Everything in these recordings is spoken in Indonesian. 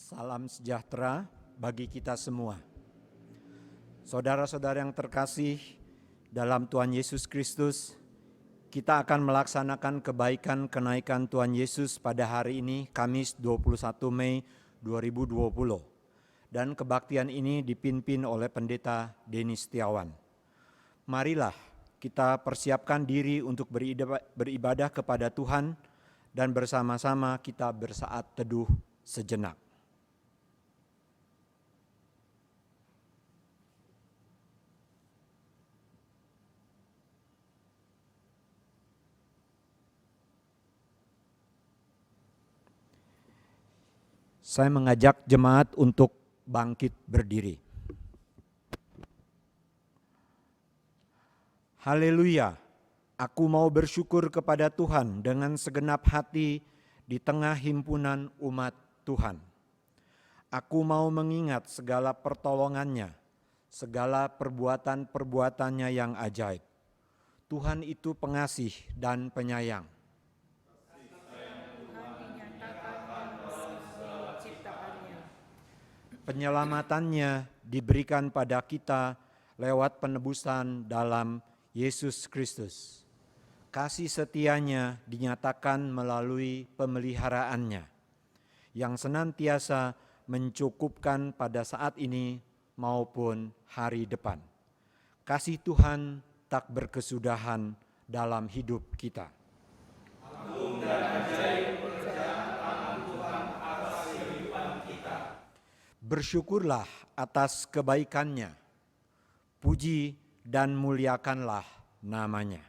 Salam sejahtera bagi kita semua. Saudara-saudara yang terkasih dalam Tuhan Yesus Kristus, kita akan melaksanakan kebaikan kenaikan Tuhan Yesus pada hari ini, Kamis 21 Mei 2020. Dan kebaktian ini dipimpin oleh Pendeta Denny Setiawan. Marilah kita persiapkan diri untuk beribadah kepada Tuhan dan bersama-sama kita bersaat teduh sejenak. Saya mengajak jemaat untuk bangkit berdiri. Haleluya, aku mau bersyukur kepada Tuhan dengan segenap hati di tengah himpunan umat Tuhan. Aku mau mengingat segala pertolongannya, segala perbuatan-perbuatannya yang ajaib. Tuhan itu pengasih dan penyayang. Penyelamatannya diberikan pada kita lewat penebusan dalam Yesus Kristus. Kasih setianya dinyatakan melalui pemeliharaannya yang senantiasa mencukupkan pada saat ini maupun hari depan. Kasih Tuhan tak berkesudahan dalam hidup kita. Agung dan ajaib pekerjaan tangan Tuhan atas kehidupan kita. Bersyukurlah atas kebaikannya, puji dan muliakanlah namanya.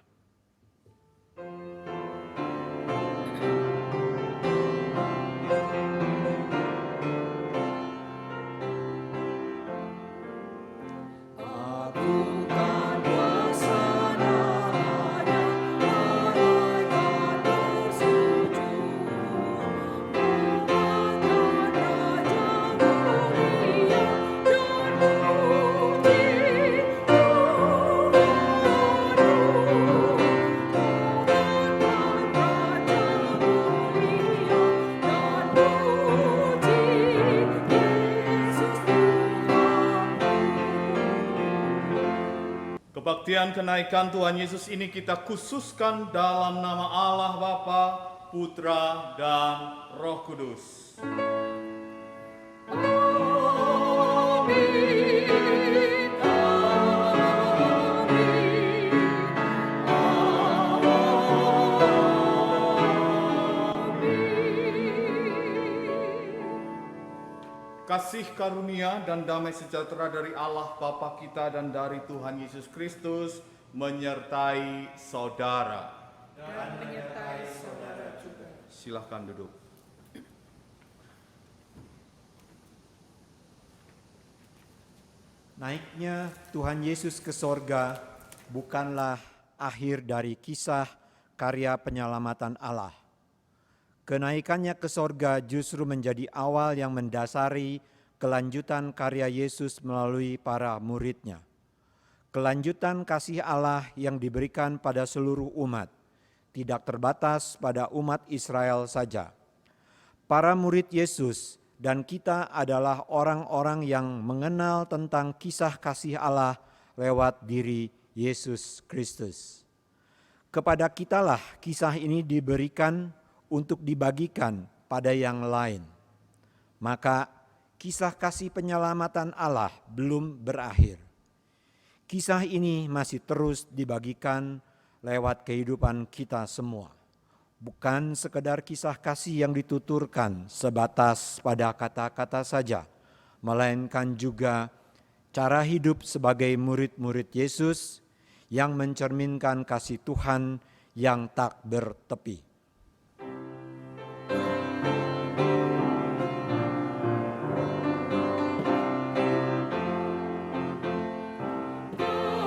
Kebaktian kenaikan Tuhan Yesus ini kita khususkan dalam nama Allah Bapa, Putra, dan Roh Kudus. Kasih karunia dan damai sejahtera dari Allah Bapa kita dan dari Tuhan Yesus Kristus menyertai saudara. Dan menyertai saudara juga. Silakan duduk. Naiknya Tuhan Yesus ke sorga bukanlah akhir dari kisah karya penyelamatan Allah. Kenaikannya ke sorga justru menjadi awal yang mendasari kelanjutan karya Yesus melalui para murid-Nya. Kelanjutan kasih Allah yang diberikan pada seluruh umat, tidak terbatas pada umat Israel saja. Para murid Yesus dan kita adalah orang-orang yang mengenal tentang kisah kasih Allah lewat diri Yesus Kristus. Kepada kitalah kisah ini diberikan untuk dibagikan pada yang lain. Maka kisah kasih penyelamatan Allah belum berakhir. Kisah ini masih terus dibagikan lewat kehidupan kita semua. Bukan sekedar kisah kasih yang dituturkan sebatas pada kata-kata saja, melainkan juga cara hidup sebagai murid-murid Yesus yang mencerminkan kasih Tuhan yang tak bertepi. Oh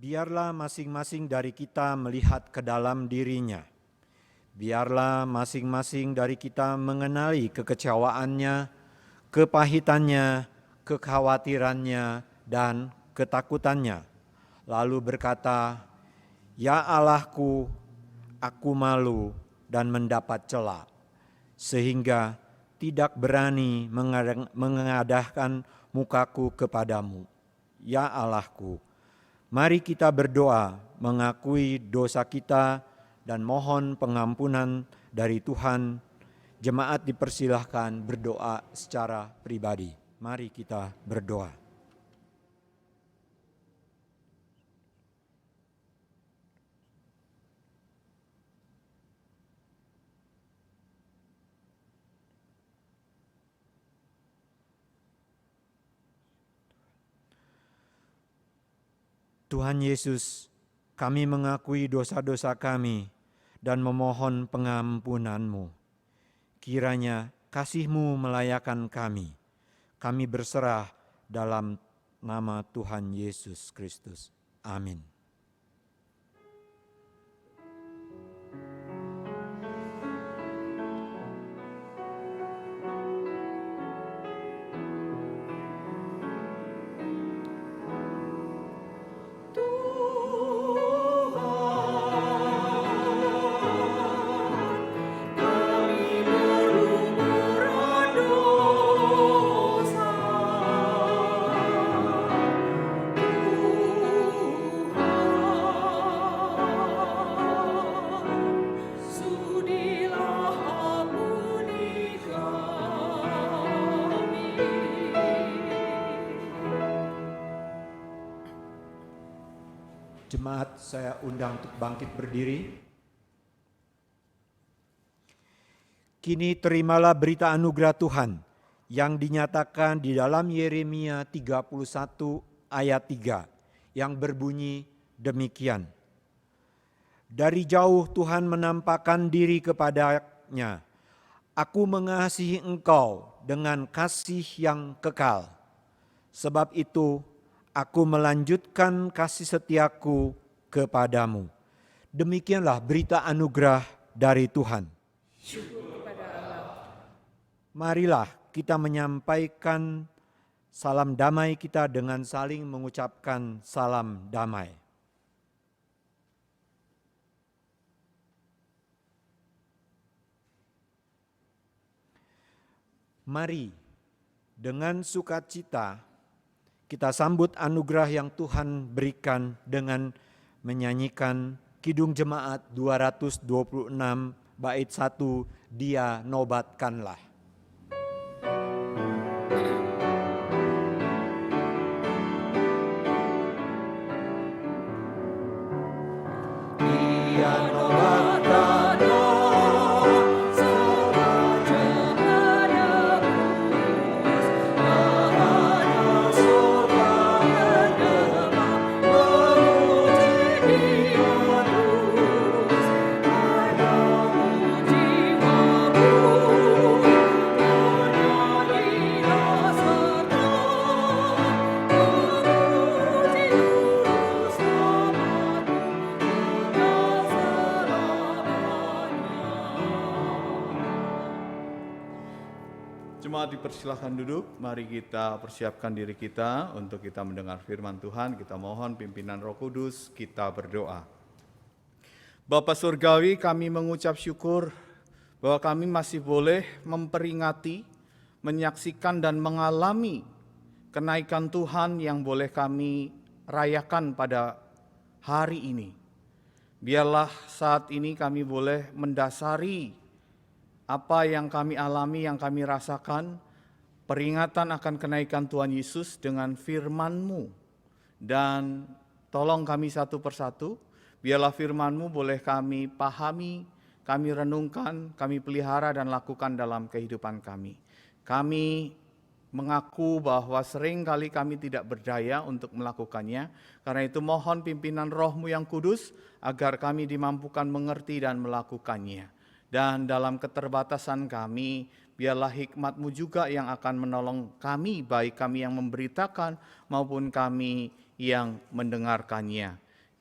Biarlah masing-masing dari kita melihat ke dalam dirinya. Biarlah masing-masing dari kita mengenali kekecewaannya, kepahitannya, kekhawatirannya, dan ketakutannya. Lalu berkata, "Ya Allahku, aku malu dan mendapat cela, sehingga tidak berani mengadahkan mukaku kepadamu. Ya Allahku, mari kita berdoa mengakui dosa kita dan mohon pengampunan dari Tuhan." Jemaat dipersilahkan berdoa secara pribadi. Mari kita berdoa. Tuhan Yesus, kami mengakui dosa-dosa kami dan memohon pengampunan-Mu. Kiranya kasih-Mu melayakan kami. Kami berserah dalam nama Tuhan Yesus Kristus. Amin. Jemaat, saya undang untuk bangkit berdiri. Kini terimalah berita anugerah Tuhan yang dinyatakan di dalam Yeremia 31 ayat 3 yang berbunyi demikian. Dari jauh Tuhan menampakkan diri kepadanya. Aku mengasihi engkau dengan kasih yang kekal. Sebab itu aku melanjutkan kasih setiaku kepadamu. Demikianlah berita anugerah dari Tuhan. Syukur kepada Allah. Marilah kita menyampaikan salam damai kita dengan saling mengucapkan salam damai. Mari dengan sukacita kita sambut anugerah yang Tuhan berikan dengan menyanyikan Kidung Jemaat 226 bait 1, Dia nobatkanlah. Dia nobatkanlah. Jemaat dipersilahkan duduk, mari kita persiapkan diri kita untuk kita mendengar firman Tuhan. Kita mohon pimpinan Roh Kudus, kita berdoa. Bapa Surgawi, kami mengucap syukur bahwa kami masih boleh memperingati, menyaksikan dan mengalami kenaikan Tuhan yang boleh kami rayakan pada hari ini. Biarlah saat ini kami boleh mendasari apa yang kami alami, yang kami rasakan, peringatan akan kenaikan Tuhan Yesus dengan firman-Mu. Dan tolong kami satu persatu, biarlah firman-Mu boleh kami pahami, kami renungkan, kami pelihara dan lakukan dalam kehidupan kami. Kami mengaku bahwa sering kali kami tidak berdaya untuk melakukannya. Karena itu mohon pimpinan Roh-Mu yang kudus agar kami dimampukan mengerti dan melakukannya. Dan dalam keterbatasan kami, biarlah hikmat-Mu juga yang akan menolong kami, baik kami yang memberitakan maupun kami yang mendengarkannya.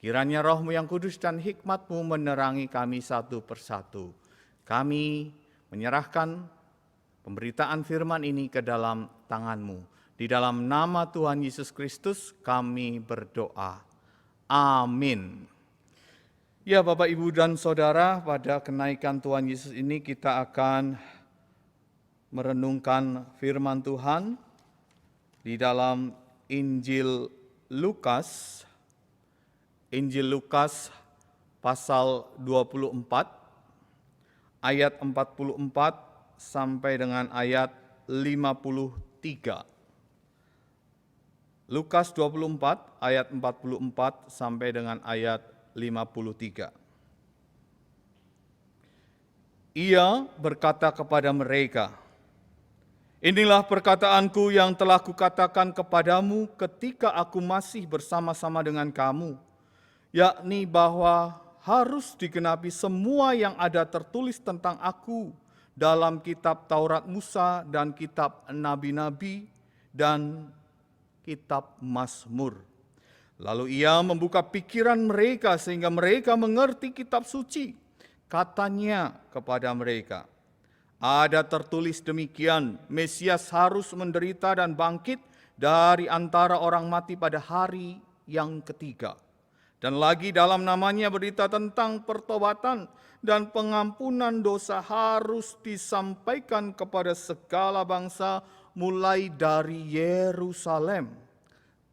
Kiranya Roh-Mu yang kudus dan hikmat-Mu menerangi kami satu persatu. Kami menyerahkan pemberitaan firman ini ke dalam tangan-Mu. Di dalam nama Tuhan Yesus Kristus kami berdoa. Amin. Ya Bapak, Ibu, dan Saudara, pada kenaikan Tuhan Yesus ini kita akan merenungkan firman Tuhan di dalam Injil Lukas pasal 24 ayat 44 sampai dengan ayat 53. Lukas 24 ayat 44 sampai dengan ayat 53. Ia berkata kepada mereka, "Inilah perkataanku yang telah kukatakan kepadamu ketika aku masih bersama-sama dengan kamu, yakni bahwa harus digenapi semua yang ada tertulis tentang aku dalam kitab Taurat Musa dan kitab nabi-nabi dan kitab Mazmur." Lalu ia membuka pikiran mereka sehingga mereka mengerti kitab suci. Katanya kepada mereka, "Ada tertulis demikian, Mesias harus menderita dan bangkit dari antara orang mati pada hari yang ketiga. Dan lagi dalam namanya berita tentang pertobatan dan pengampunan dosa harus disampaikan kepada segala bangsa mulai dari Yerusalem.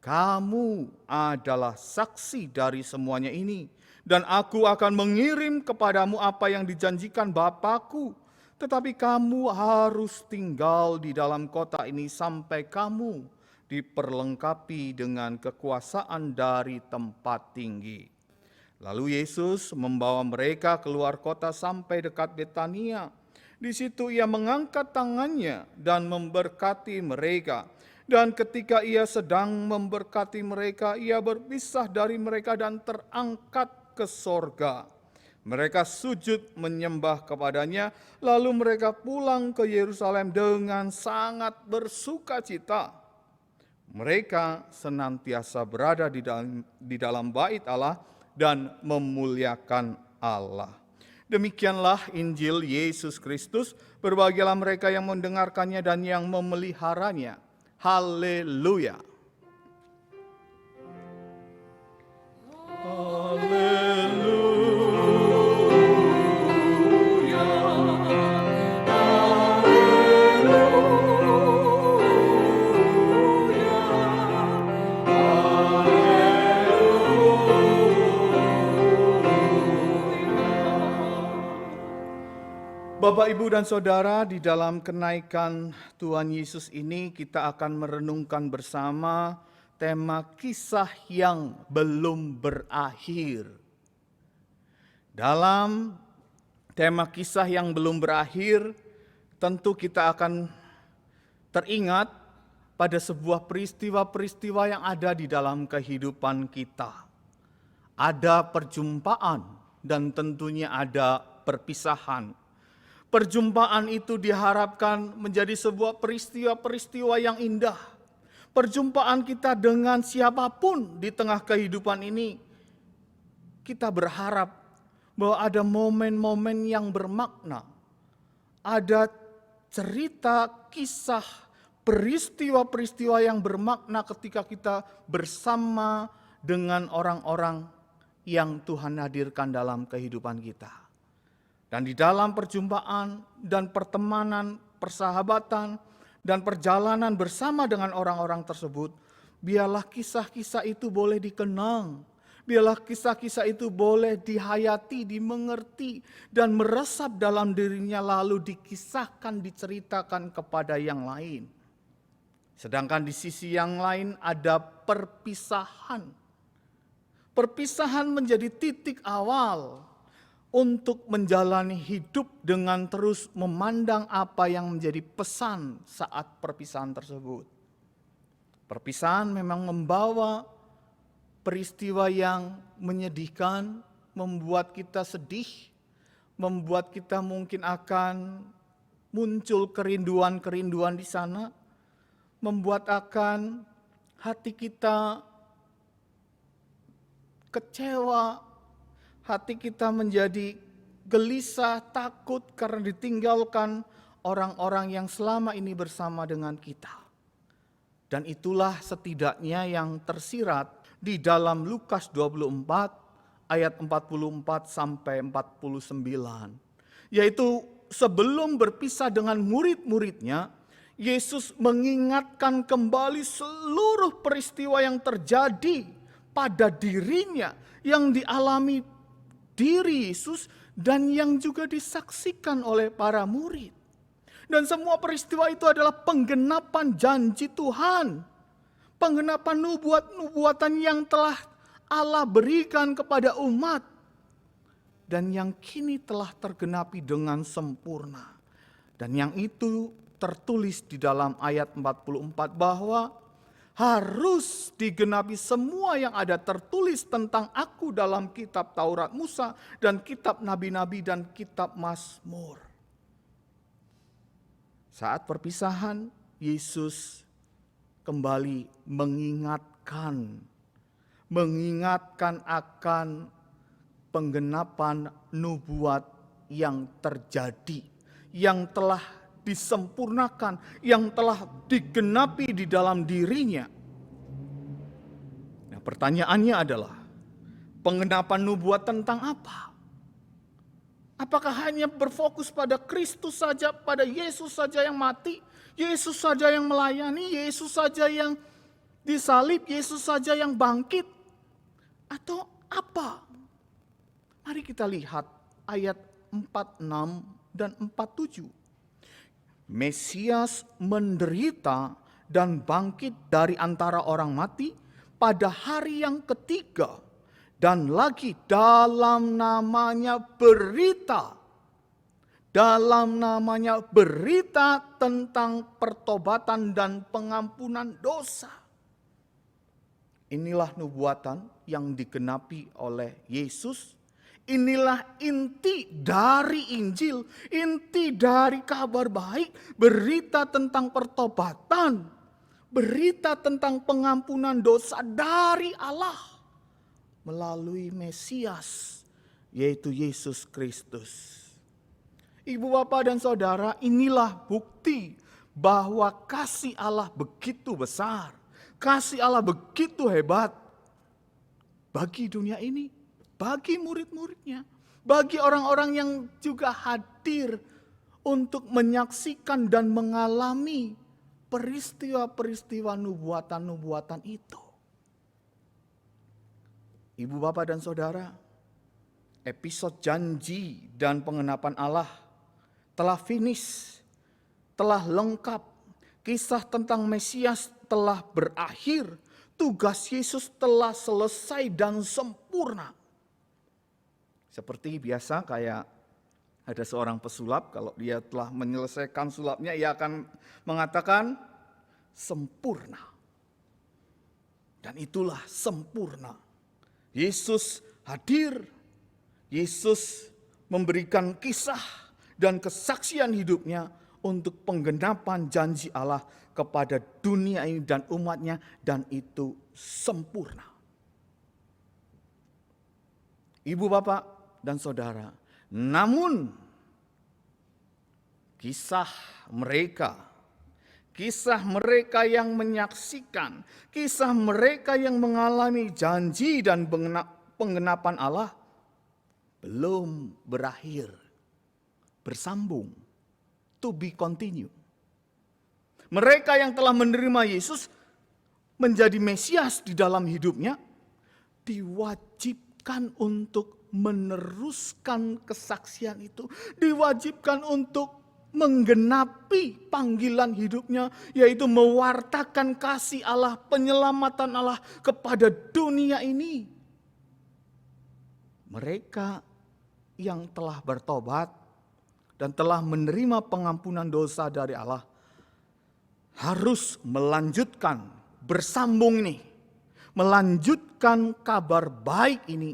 Kamu adalah saksi dari semuanya ini, dan aku akan mengirim kepadamu apa yang dijanjikan Bapakku. Tetapi kamu harus tinggal di dalam kota ini sampai kamu diperlengkapi dengan kekuasaan dari tempat tinggi." Lalu Yesus membawa mereka keluar kota sampai dekat Betania. Di situ ia mengangkat tangannya dan memberkati mereka. Dan ketika ia sedang memberkati mereka, ia berpisah dari mereka dan terangkat ke sorga. Mereka sujud menyembah kepadanya, lalu mereka pulang ke Yerusalem dengan sangat bersukacita. Mereka senantiasa berada di dalam bait Allah dan memuliakan Allah. Demikianlah Injil Yesus Kristus. Berbahagialah mereka yang mendengarkannya dan yang memeliharanya. Haleluya. Bapak, Ibu, dan Saudara, di dalam kenaikan Tuhan Yesus ini kita akan merenungkan bersama tema kisah yang belum berakhir. Dalam tema kisah yang belum berakhir, tentu kita akan teringat pada sebuah peristiwa-peristiwa yang ada di dalam kehidupan kita. Ada perjumpaan dan tentunya ada perpisahan. Perjumpaan itu diharapkan menjadi sebuah peristiwa-peristiwa yang indah. Perjumpaan kita dengan siapapun di tengah kehidupan ini, kita berharap bahwa ada momen-momen yang bermakna. Ada cerita, kisah, peristiwa-peristiwa yang bermakna ketika kita bersama dengan orang-orang yang Tuhan hadirkan dalam kehidupan kita. Dan di dalam perjumpaan dan pertemanan, persahabatan, dan perjalanan bersama dengan orang-orang tersebut, biarlah kisah-kisah itu boleh dikenang. Biarlah kisah-kisah itu boleh dihayati, dimengerti, dan meresap dalam dirinya lalu dikisahkan, diceritakan kepada yang lain. Sedangkan di sisi yang lain ada perpisahan. Perpisahan menjadi titik awal untuk menjalani hidup dengan terus memandang apa yang menjadi pesan saat perpisahan tersebut. Perpisahan memang membawa peristiwa yang menyedihkan, membuat kita sedih, membuat kita mungkin akan muncul kerinduan-kerinduan di sana, membuat akan hati kita kecewa, hati kita menjadi gelisah, takut karena ditinggalkan orang-orang yang selama ini bersama dengan kita. Dan itulah setidaknya yang tersirat di dalam Lukas 24 ayat 44 sampai 49. Yaitu sebelum berpisah dengan murid-muridnya, Yesus mengingatkan kembali seluruh peristiwa yang terjadi pada dirinya, yang dialami diri Yesus dan yang juga disaksikan oleh para murid. Dan semua peristiwa itu adalah penggenapan janji Tuhan. Penggenapan nubuatan yang telah Allah berikan kepada umat. Dan yang kini telah tergenapi dengan sempurna. Dan yang itu tertulis di dalam ayat 44 bahwa harus digenapi semua yang ada tertulis tentang aku dalam kitab Taurat Musa dan kitab nabi-nabi dan kitab Mazmur. Saat perpisahan, Yesus kembali mengingatkan akan penggenapan nubuat yang terjadi, yang telah disempurnakan, yang telah digenapi di dalam dirinya. Nah, pertanyaannya adalah, penggenapan nubuat tentang apa? Apakah hanya berfokus pada Kristus saja, pada Yesus saja yang mati, Yesus saja yang melayani, Yesus saja yang disalib, Yesus saja yang bangkit? Atau apa? Mari kita lihat ayat 46 dan 47. Mesias menderita dan bangkit dari antara orang mati pada hari yang ketiga. Dan lagi dalam namanya berita tentang pertobatan dan pengampunan dosa. Inilah nubuatan yang digenapi oleh Yesus. Inilah inti dari Injil, inti dari kabar baik, berita tentang pertobatan, berita tentang pengampunan dosa dari Allah melalui Mesias, yaitu Yesus Kristus. Ibu, bapak, dan saudara, inilah bukti bahwa kasih Allah begitu besar, kasih Allah begitu hebat bagi dunia ini, bagi murid-muridnya, bagi orang-orang yang juga hadir untuk menyaksikan dan mengalami peristiwa-peristiwa nubuatan-nubuatan itu. Ibu, bapak, dan saudara, episode janji dan pengenapan Allah telah finish, telah lengkap. Kisah tentang Mesias telah berakhir. Tugas Yesus telah selesai dan sempurna. Seperti biasa, kayak ada seorang pesulap, kalau dia telah menyelesaikan sulapnya, ia akan mengatakan sempurna. Dan itulah sempurna. Yesus hadir, Yesus memberikan kisah dan kesaksian hidupnya untuk penggenapan janji Allah kepada dunia ini dan umatnya, dan itu sempurna. Ibu, bapak, dan saudara, namun kisah mereka yang menyaksikan, kisah mereka yang mengalami janji dan penggenapan Allah belum berakhir, bersambung, to be continue. Mereka yang telah menerima Yesus menjadi Mesias di dalam hidupnya, diwajibkan untuk meneruskan kesaksian itu, diwajibkan untuk menggenapi panggilan hidupnya, yaitu mewartakan kasih Allah, penyelamatan Allah kepada dunia ini. Mereka yang telah bertobat dan telah menerima pengampunan dosa dari Allah harus melanjutkan, bersambung nih, melanjutkan kabar baik ini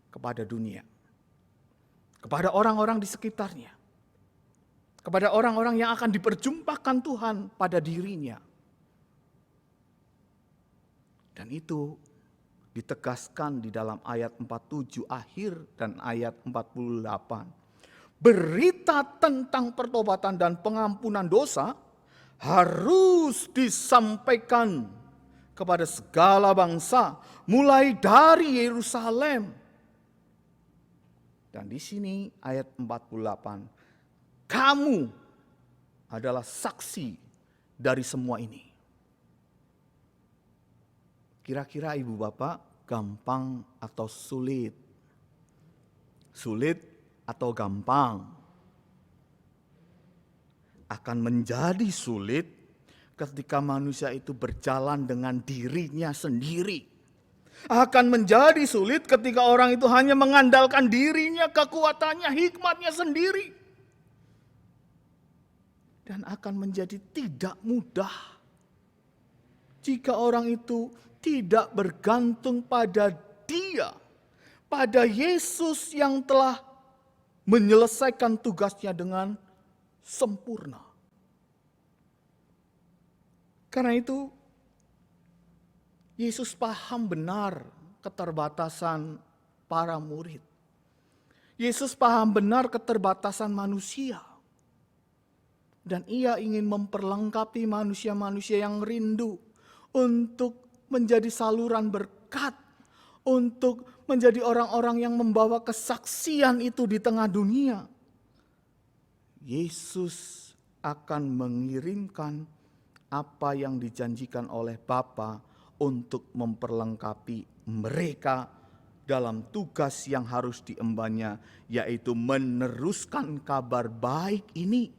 kepada dunia, kepada orang-orang di sekitarnya, kepada orang-orang yang akan diperjumpakan Tuhan pada dirinya. Dan itu ditegaskan di dalam ayat 47 akhir dan ayat 48. Berita tentang pertobatan dan pengampunan dosa harus disampaikan kepada segala bangsa, mulai dari Yerusalem. Dan di sini ayat 48, kamu adalah saksi dari semua ini. Kira-kira ibu bapak gampang atau sulit? Sulit atau gampang? Akan menjadi sulit ketika manusia itu berjalan dengan dirinya sendiri. Akan menjadi sulit ketika orang itu hanya mengandalkan dirinya, kekuatannya, hikmatnya sendiri. Dan akan menjadi tidak mudah jika orang itu tidak bergantung pada Dia, pada Yesus yang telah menyelesaikan tugasnya dengan sempurna. Karena itu, Yesus paham benar keterbatasan para murid. Yesus paham benar keterbatasan manusia. Dan ia ingin memperlengkapi manusia-manusia yang rindu untuk menjadi saluran berkat, untuk menjadi orang-orang yang membawa kesaksian itu di tengah dunia. Yesus akan mengirimkan apa yang dijanjikan oleh Bapa untuk memperlengkapi mereka dalam tugas yang harus diembannya, yaitu meneruskan kabar baik ini.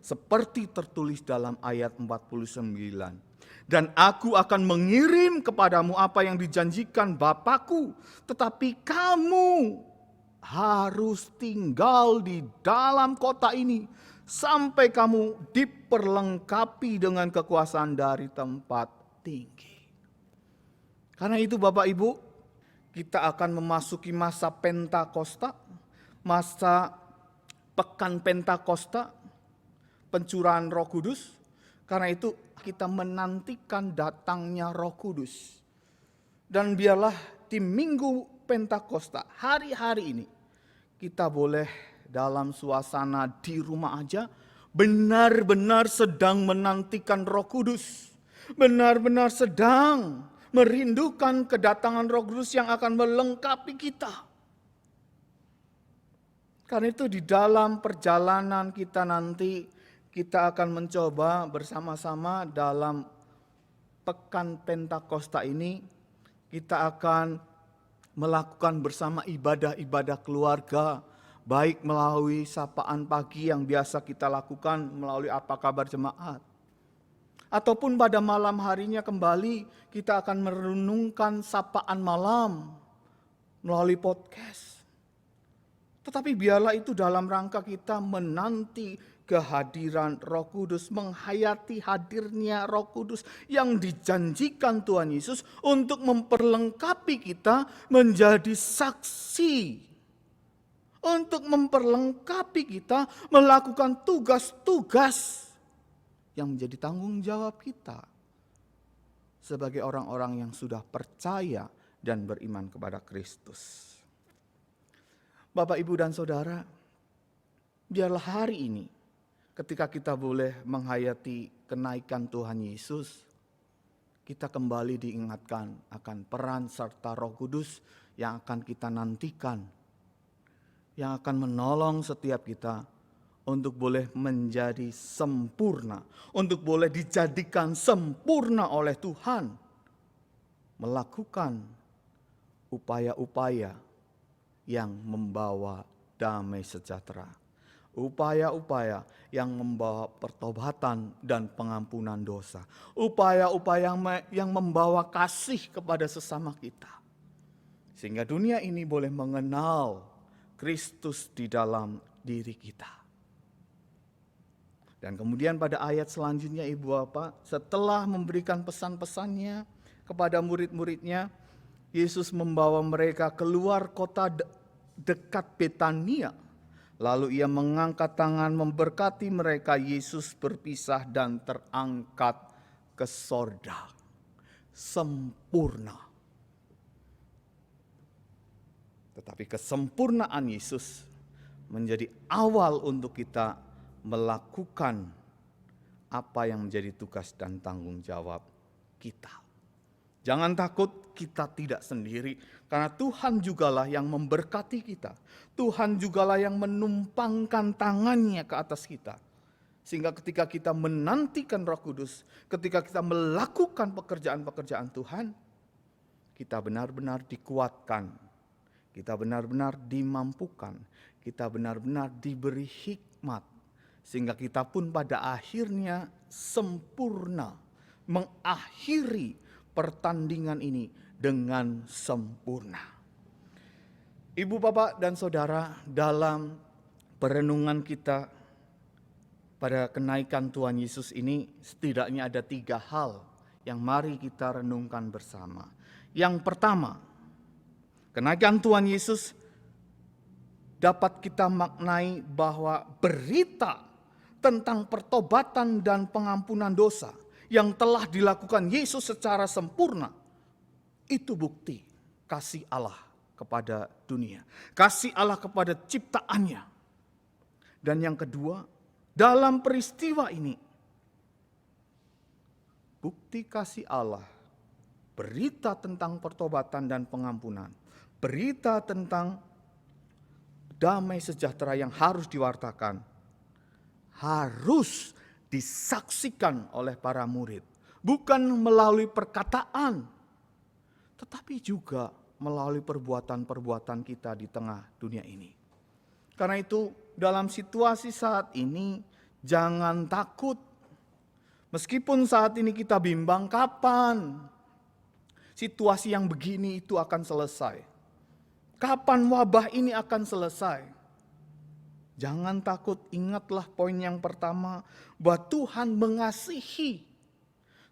Seperti tertulis dalam ayat 49. Dan aku akan mengirim kepadamu apa yang dijanjikan Bapakku, tetapi kamu harus tinggal di dalam kota ini sampai kamu diperlengkapi dengan kekuasaan dari tempat tinggi. Karena itu Bapak Ibu, kita akan memasuki masa Pentakosta, masa Pekan Pentakosta, pencurahan Roh Kudus. Karena itu kita menantikan datangnya Roh Kudus. Dan biarlah di Minggu Pentakosta, hari-hari ini, kita boleh dalam suasana di rumah aja, benar-benar sedang menantikan Roh Kudus. Benar-benar sedang merindukan kedatangan Roh Kudus yang akan melengkapi kita. Karena itu di dalam perjalanan kita nanti, kita akan mencoba bersama-sama dalam Pekan Pentakosta ini, kita akan melakukan bersama ibadah-ibadah keluarga, baik melalui sapaan pagi yang biasa kita lakukan melalui Apa Kabar Jemaat. Ataupun pada malam harinya kembali kita akan merenungkan sapaan malam melalui podcast. Tetapi biarlah itu dalam rangka kita menanti kehadiran Roh Kudus, menghayati hadirnya Roh Kudus yang dijanjikan Tuhan Yesus untuk memperlengkapi kita menjadi saksi. Untuk memperlengkapi kita melakukan tugas-tugas yang menjadi tanggung jawab kita sebagai orang-orang yang sudah percaya dan beriman kepada Kristus. Bapak, Ibu, dan Saudara, biarlah hari ini ketika kita boleh menghayati kenaikan Tuhan Yesus, kita kembali diingatkan akan peran serta Roh Kudus yang akan kita nantikan, yang akan menolong setiap kita untuk boleh menjadi sempurna, untuk boleh dijadikan sempurna oleh Tuhan, melakukan upaya-upaya yang membawa damai sejahtera, upaya-upaya yang membawa pertobatan dan pengampunan dosa, upaya-upaya yang membawa kasih kepada sesama kita, sehingga dunia ini boleh mengenal Kristus di dalam diri kita. Dan kemudian pada ayat selanjutnya Ibu Bapak, setelah memberikan pesan-pesannya kepada murid-muridnya, Yesus membawa mereka keluar kota dekat Betania. Lalu ia mengangkat tangan memberkati mereka. Yesus berpisah dan terangkat ke sorga. Sempurna. Tetapi kesempurnaan Yesus menjadi awal untuk kita melakukan apa yang menjadi tugas dan tanggung jawab kita. Jangan takut, kita tidak sendiri, karena Tuhan jugalah yang memberkati kita. Tuhan jugalah yang menumpangkan tangannya ke atas kita. Sehingga ketika kita menantikan Roh Kudus, ketika kita melakukan pekerjaan-pekerjaan Tuhan, kita benar-benar dikuatkan, kita benar-benar dimampukan, kita benar-benar diberi hikmat. Sehingga kita pun pada akhirnya sempurna, mengakhiri pertandingan ini dengan sempurna. Ibu, bapak, dan saudara, dalam perenungan kita pada kenaikan Tuhan Yesus ini, setidaknya ada 3 hal yang mari kita renungkan bersama. Yang pertama, kenaikan Tuhan Yesus dapat kita maknai bahwa berita tentang pertobatan dan pengampunan dosa yang telah dilakukan Yesus secara sempurna, itu bukti kasih Allah kepada dunia, kasih Allah kepada ciptaannya. Dan yang kedua, dalam peristiwa ini, bukti kasih Allah, berita tentang pertobatan dan pengampunan, berita tentang damai sejahtera yang harus diwartakan, harus disaksikan oleh para murid. Bukan melalui perkataan, tetapi juga melalui perbuatan-perbuatan kita di tengah dunia ini. Karena itu dalam situasi saat ini jangan takut. Meskipun saat ini kita bimbang kapan situasi yang begini itu akan selesai. Kapan wabah ini akan selesai. Jangan takut, ingatlah poin yang pertama, bahwa Tuhan mengasihi.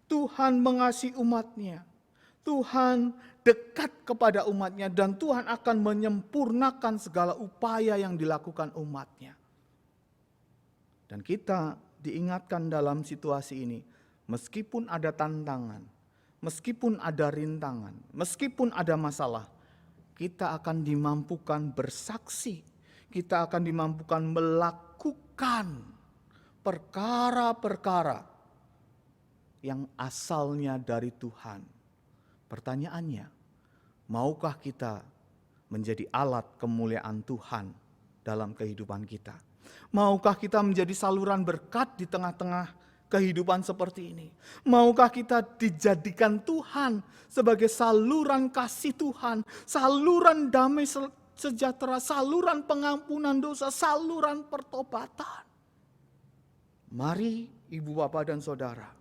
Tuhan mengasihi umatnya. Tuhan dekat kepada umatnya dan Tuhan akan menyempurnakan segala upaya yang dilakukan umatnya. Dan kita diingatkan dalam situasi ini, meskipun ada tantangan, meskipun ada rintangan, meskipun ada masalah, kita akan dimampukan bersaksi. Kita akan dimampukan melakukan perkara-perkara yang asalnya dari Tuhan. Pertanyaannya, maukah kita menjadi alat kemuliaan Tuhan dalam kehidupan kita? Maukah kita menjadi saluran berkat di tengah-tengah kehidupan seperti ini? Maukah kita dijadikan Tuhan sebagai saluran kasih Tuhan, saluran damai sejahtera, saluran pengampunan dosa, saluran pertobatan? Mari ibu, bapak, dan saudara,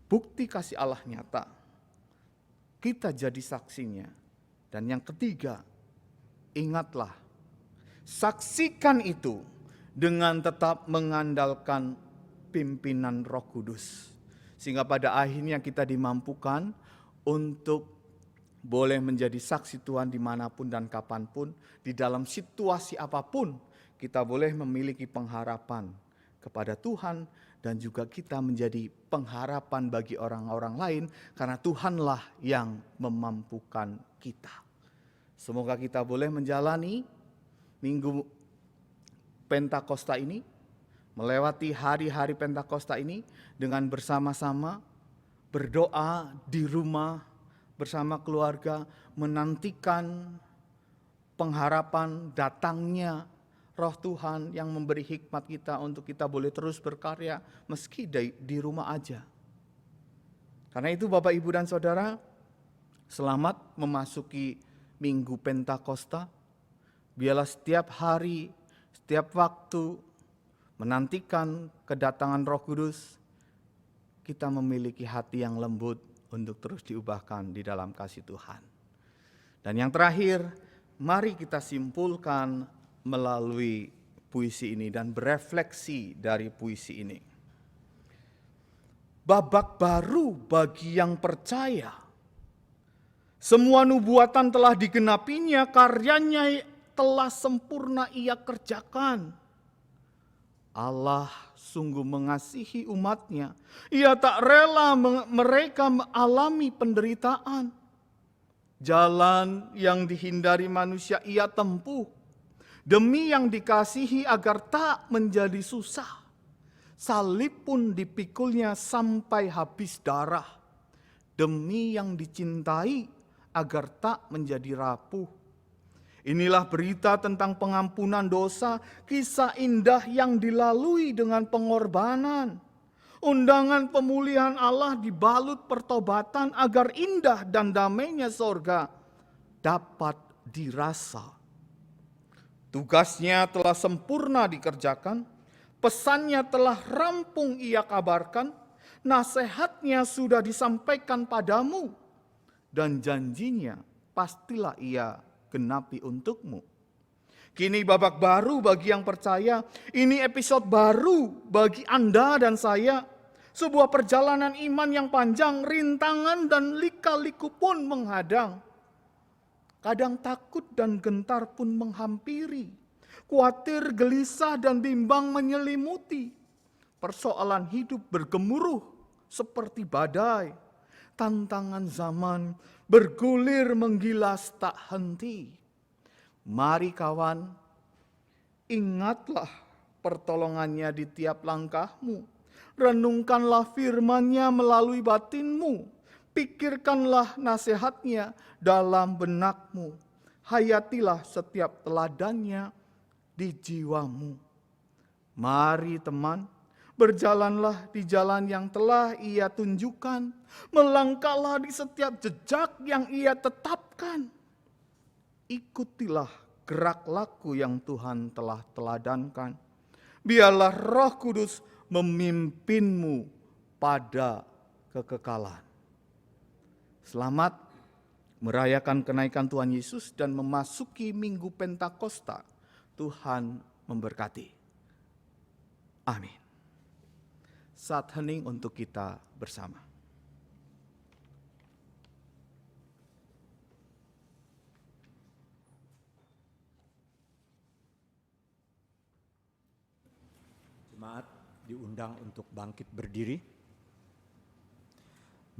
bukti kasih Allah nyata, kita jadi saksinya. Dan yang ketiga, ingatlah, saksikan itu dengan tetap mengandalkan pimpinan Roh Kudus. Sehingga pada akhirnya kita dimampukan untuk boleh menjadi saksi Tuhan dimanapun dan kapanpun, di dalam situasi apapun, kita boleh memiliki pengharapan kepada Tuhan dan juga kita menjadi pengharapan bagi orang-orang lain karena Tuhanlah yang memampukan kita. Semoga kita boleh menjalani Minggu Pentakosta ini, melewati hari-hari Pentakosta ini dengan bersama-sama berdoa di rumah, bersama keluarga, menantikan pengharapan datangnya Roh Tuhan yang memberi hikmat kita untuk kita boleh terus berkarya meski di rumah aja. Karena itu Bapak, Ibu, dan Saudara, selamat memasuki Minggu Pentakosta. Biarlah setiap hari, setiap waktu menantikan kedatangan Roh Kudus, kita memiliki hati yang lembut untuk terus diubahkan di dalam kasih Tuhan. Dan yang terakhir, mari kita simpulkan melalui puisi ini dan berefleksi dari puisi ini. Babak baru bagi yang percaya. Semua nubuatan telah digenapinya, karyanya telah sempurna ia kerjakan. Allah sungguh mengasihi umatnya. Ia tak rela mereka mengalami penderitaan. Jalan yang dihindari manusia ia tempuh, demi yang dikasihi agar tak menjadi susah. Salib pun dipikulnya sampai habis darah, demi yang dicintai agar tak menjadi rapuh. Inilah berita tentang pengampunan dosa, kisah indah yang dilalui dengan pengorbanan. Undangan pemulihan Allah dibalut pertobatan agar indah dan damainya sorga dapat dirasa. Tugasnya telah sempurna dikerjakan, pesannya telah rampung ia kabarkan, nasihatnya sudah disampaikan padamu, dan janjinya pastilah ia genapi untukmu. Kini babak baru bagi yang percaya, ini episode baru bagi Anda dan saya. Sebuah perjalanan iman yang panjang, rintangan dan lika-liku pun menghadang. Kadang takut dan gentar pun menghampiri. Khawatir, gelisah dan bimbang menyelimuti. Persoalan hidup bergemuruh seperti badai. Tantangan zaman bergulir menggilas tak henti. Mari kawan, ingatlah pertolongannya di tiap langkahmu. Renungkanlah firman-Nya melalui batinmu. Pikirkanlah nasihatnya dalam benakmu. Hayatilah setiap teladannya di jiwamu. Mari teman, berjalanlah di jalan yang telah Ia tunjukkan. Melangkahlah di setiap jejak yang Ia tetapkan. Ikutilah gerak laku yang Tuhan telah teladankan. Biarlah Roh Kudus memimpinmu pada kekekalan. Selamat merayakan kenaikan Tuhan Yesus dan memasuki Minggu Pentakosta. Tuhan memberkati. Amin. Saat hening untuk kita bersama. Jemaat diundang untuk bangkit berdiri.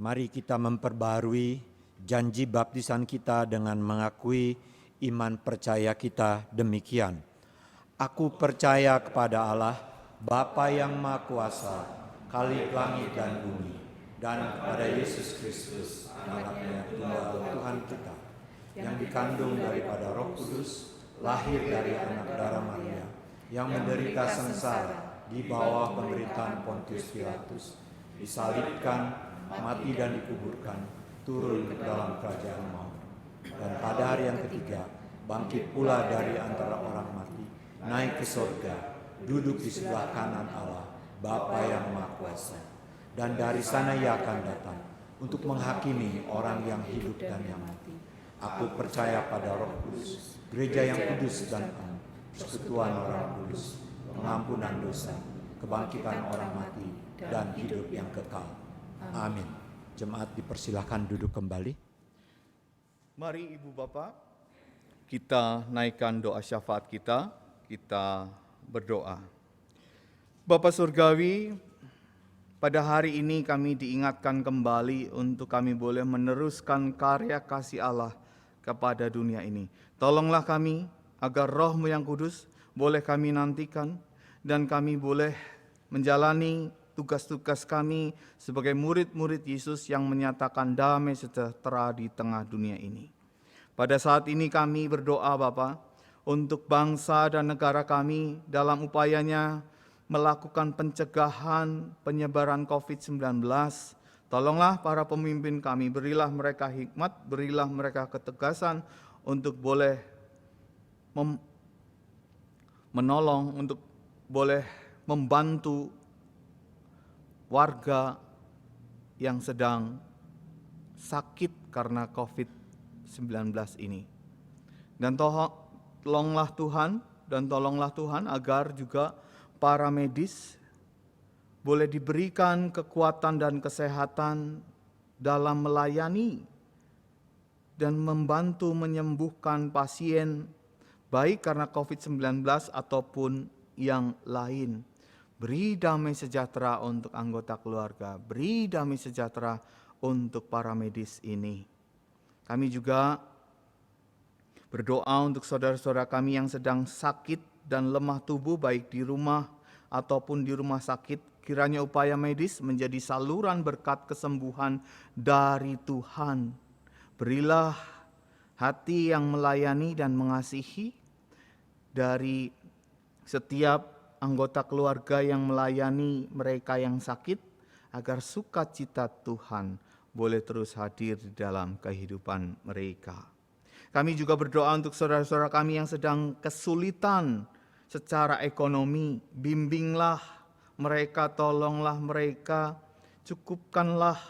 Mari kita memperbarui janji baptisan kita dengan mengakui iman percaya kita demikian. Aku percaya kepada Allah, Bapa yang Maha Kuasa, Khalik langit dan bumi, dan kepada Yesus Kristus, Anaknya tunggal Tuhan kita, yang dikandung daripada Roh Kudus, lahir dari anak darah Maria, yang menderita sengsara di bawah pemerintahan Pontius Pilatus, disalibkan, mati dan dikuburkan, turun ke dalam kerajaan maut, dan pada hari yang ketiga bangkit pula dari antara orang mati, naik ke surga, duduk di sebelah kanan Allah, Bapa yang Maha Kuasa, dan dari sana Ia akan datang untuk menghakimi orang yang hidup dan yang mati. Aku percaya pada Roh Kudus, gereja yang kudus dan am, persekutuan orang kudus, pengampunan dosa, kebangkitan orang mati, dan hidup yang kekal. Amin. Jemaat dipersilahkan duduk kembali. Mari Ibu Bapak, kita naikkan doa syafaat kita berdoa. Bapa Surgawi, pada hari ini kami diingatkan kembali untuk kami boleh meneruskan karya kasih Allah kepada dunia ini. Tolonglah kami agar Roh-Mu yang kudus boleh kami nantikan, dan kami boleh menjalani tugas-tugas kami sebagai murid-murid Yesus yang menyatakan damai sejahtera di tengah dunia ini. Pada saat ini kami berdoa Bapa untuk bangsa dan negara kami dalam upayanya melakukan pencegahan penyebaran COVID-19. Tolonglah para pemimpin kami, berilah mereka hikmat, berilah mereka ketegasan untuk boleh menolong, untuk boleh membantu warga yang sedang sakit karena COVID-19 ini. Dan tolonglah Tuhan agar juga para medis boleh diberikan kekuatan dan kesehatan dalam melayani dan membantu menyembuhkan pasien baik karena COVID-19 ataupun yang lain. Beri damai sejahtera untuk anggota keluarga, beri damai sejahtera untuk para medis ini. Kami juga berdoa untuk saudara-saudara kami yang sedang sakit dan lemah tubuh, baik di rumah ataupun di rumah sakit. Kiranya upaya medis menjadi saluran berkat kesembuhan dari Tuhan. Berilah hati yang melayani dan mengasihi dari setiap anggota keluarga yang melayani mereka yang sakit, agar sukacita Tuhan boleh terus hadir di dalam kehidupan mereka. Kami juga berdoa untuk saudara-saudara kami yang sedang kesulitan secara ekonomi. Bimbinglah mereka, tolonglah mereka, cukupkanlah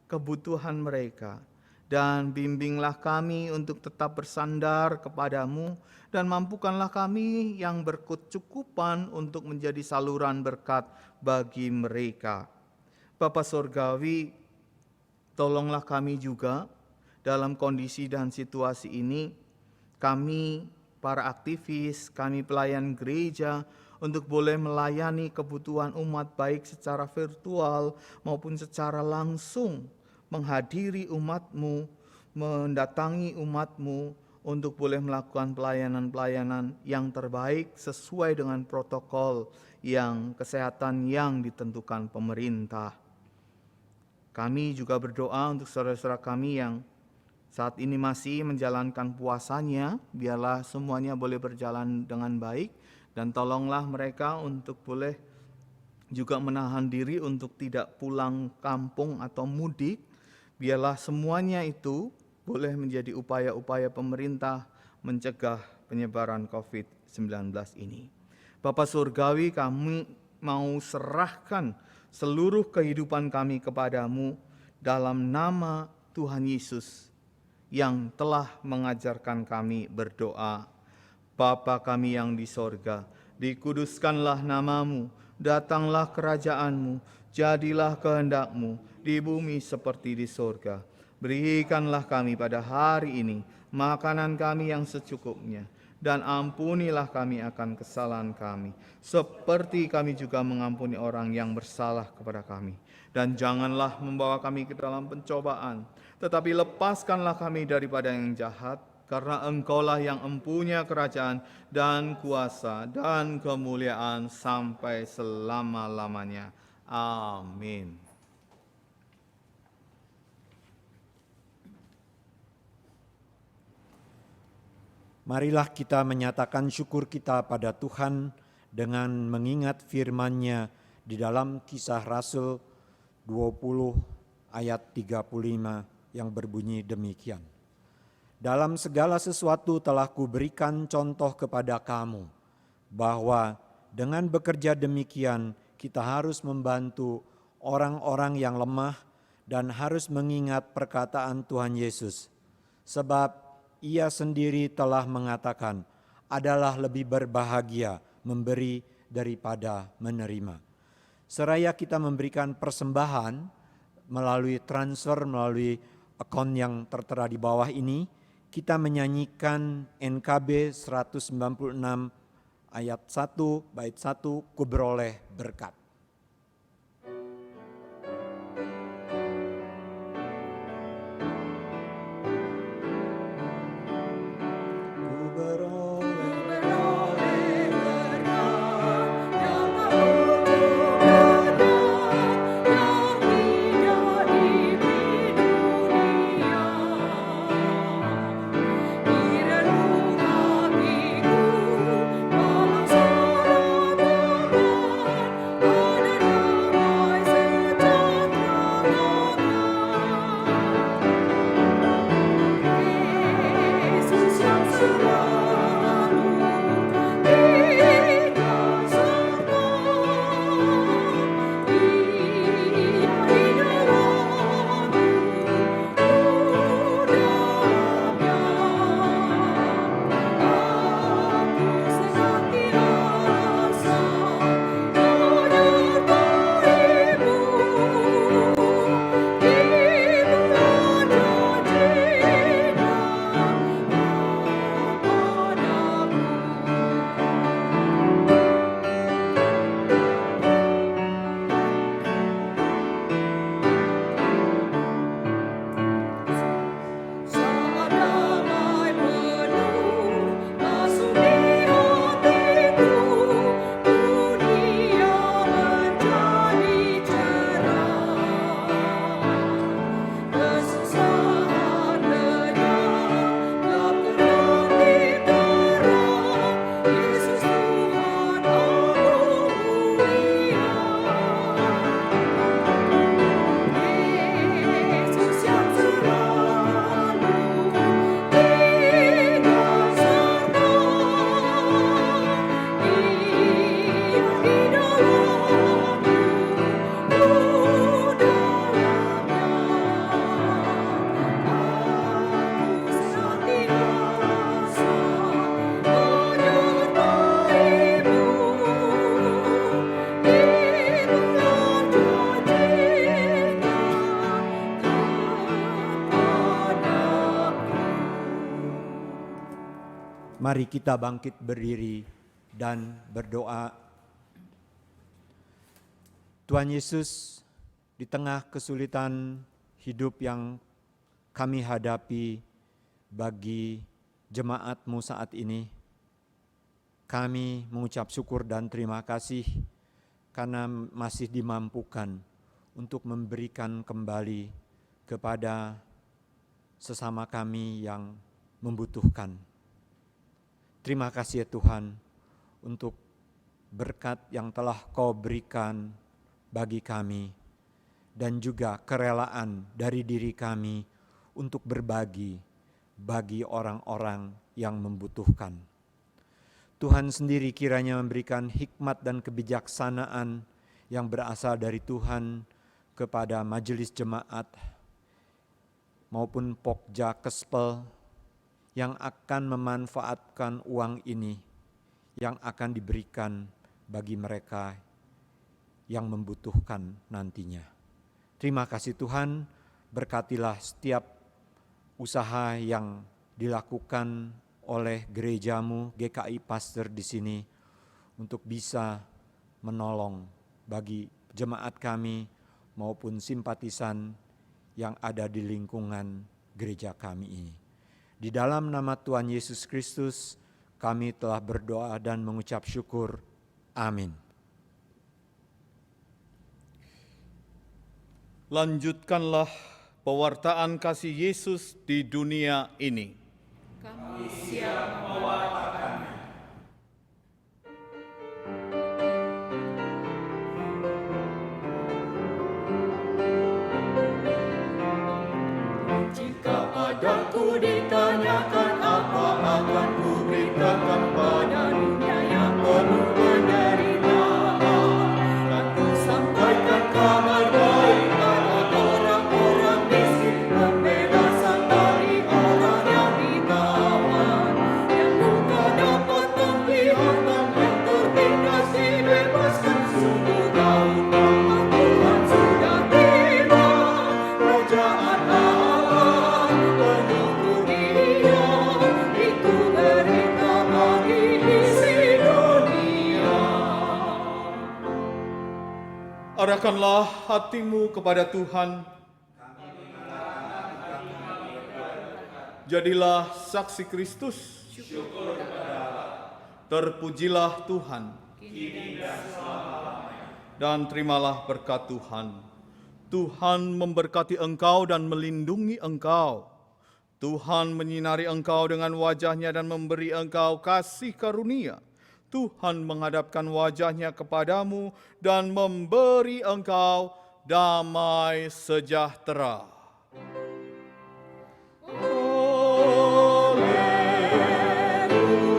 kebutuhan mereka. Dan bimbinglah kami untuk tetap bersandar kepadamu, dan mampukanlah kami yang berkecukupan untuk menjadi saluran berkat bagi mereka. Bapa Surgawi, tolonglah kami juga dalam kondisi dan situasi ini. Kami para aktivis, kami pelayan gereja, untuk boleh melayani kebutuhan umat baik secara virtual maupun secara langsung, menghadiri umat-Mu, mendatangi umat-Mu untuk boleh melakukan pelayanan-pelayanan yang terbaik sesuai dengan protokol yang kesehatan yang ditentukan pemerintah. Kami juga berdoa untuk saudara-saudara kami yang saat ini masih menjalankan puasanya, biarlah semuanya boleh berjalan dengan baik, dan tolonglah mereka untuk boleh juga menahan diri untuk tidak pulang kampung atau mudik. Biarlah semuanya itu boleh menjadi upaya-upaya pemerintah mencegah penyebaran COVID-19 ini. Bapa Surgawi, kami mau serahkan seluruh kehidupan kami kepadamu dalam nama Tuhan Yesus yang telah mengajarkan kami berdoa. Bapa kami yang di sorga, dikuduskanlah namamu, datanglah kerajaanmu, jadilah kehendak-Mu di bumi seperti di sorga. Berikanlah kami pada hari ini makanan kami yang secukupnya, dan ampunilah kami akan kesalahan kami, seperti kami juga mengampuni orang yang bersalah kepada kami. Dan janganlah membawa kami ke dalam pencobaan, tetapi lepaskanlah kami daripada yang jahat, karena Engkaulah yang empunya kerajaan dan kuasa dan kemuliaan sampai selama-lamanya. Amin. Marilah kita menyatakan syukur kita pada Tuhan dengan mengingat firman-Nya di dalam Kisah Rasul 20 ayat 35 yang berbunyi demikian. Dalam segala sesuatu telah kuberikan contoh kepada kamu, bahwa dengan bekerja demikian kita harus membantu orang-orang yang lemah dan harus mengingat perkataan Tuhan Yesus. Sebab Ia sendiri telah mengatakan, adalah lebih berbahagia memberi daripada menerima. Seraya kita memberikan persembahan melalui transfer, melalui akun yang tertera di bawah ini, kita menyanyikan NKB 196 ayat 1 bait 1, ku beroleh berkat. Oh Mari kita bangkit berdiri dan berdoa. Tuhan Yesus, di tengah kesulitan hidup yang kami hadapi bagi jemaat-Mu saat ini, kami mengucap syukur dan terima kasih karena masih dimampukan untuk memberikan kembali kepada sesama kami yang membutuhkan. Terima kasih ya Tuhan untuk berkat yang telah Kau berikan bagi kami dan juga kerelaan dari diri kami untuk berbagi bagi orang-orang yang membutuhkan. Tuhan sendiri kiranya memberikan hikmat dan kebijaksanaan yang berasal dari Tuhan kepada majelis jemaat maupun Pokja Kespel yang akan memanfaatkan uang ini yang akan diberikan bagi mereka yang membutuhkan nantinya. Terima kasih Tuhan, berkatilah setiap usaha yang dilakukan oleh gereja-Mu, GKI Pasteur di sini untuk bisa menolong bagi jemaat kami maupun simpatisan yang ada di lingkungan gereja kami ini. Di dalam nama Tuhan Yesus Kristus, kami telah berdoa dan mengucap syukur. Amin. Lanjutkanlah pewartaan kasih Yesus di dunia ini. Kami siap mewartakannya. Jika padaku ditanyakan apa akan ku beritakan pada dunia yang penuh penderitaan, dan ku sampaikan kabar baik pada orang-orang miskin, pembebasan dari orang yang ditawan, yang buka dapat penglihatan, yang tertindas dibebaskan. Sungguh tahu bahwa Tuhan sudah tiba, kerajaan Allah penuh dunia, itu berita bagi isi dunia. Arahkanlah hatimu kepada Tuhan. Jadilah saksi Kristus. Terpujilah Tuhan. Dan terimalah berkat Tuhan. Tuhan memberkati engkau dan melindungi engkau. Tuhan menyinari engkau dengan wajah-Nya dan memberi engkau kasih karunia. Tuhan menghadapkan wajah-Nya kepadamu dan memberi engkau damai sejahtera. Haleluya, haleluya.